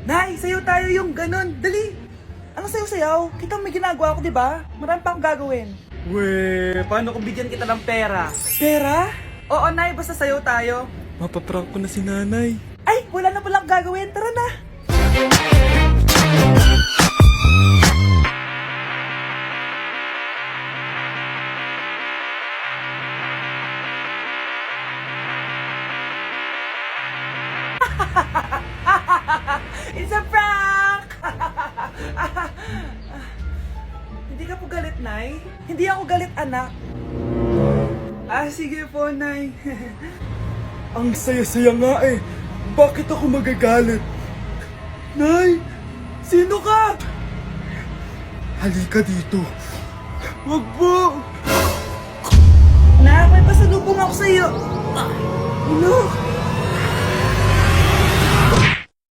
Nay, sayo tayo yung ganun. Dali! Ano sayo-sayaw? Kita may ginagawa ako, di ba? Marami pa akong gagawin. Weh, paano kung bigyan kita ng pera? Pera? Oo, Nay, basta sayo tayo. Mapaprank ko na si nanay. Ay, wala na palang gagawin. Tara na! It's a prank! Hindi ka po galit, Nay? Hindi ako galit, anak. Sige po, Nay. Ang saya-saya nga eh. Bakit ako magagalit? Nay! Sino ka? Halika dito. Wag po! Nak, may pasalubong ako sa'yo. Ano?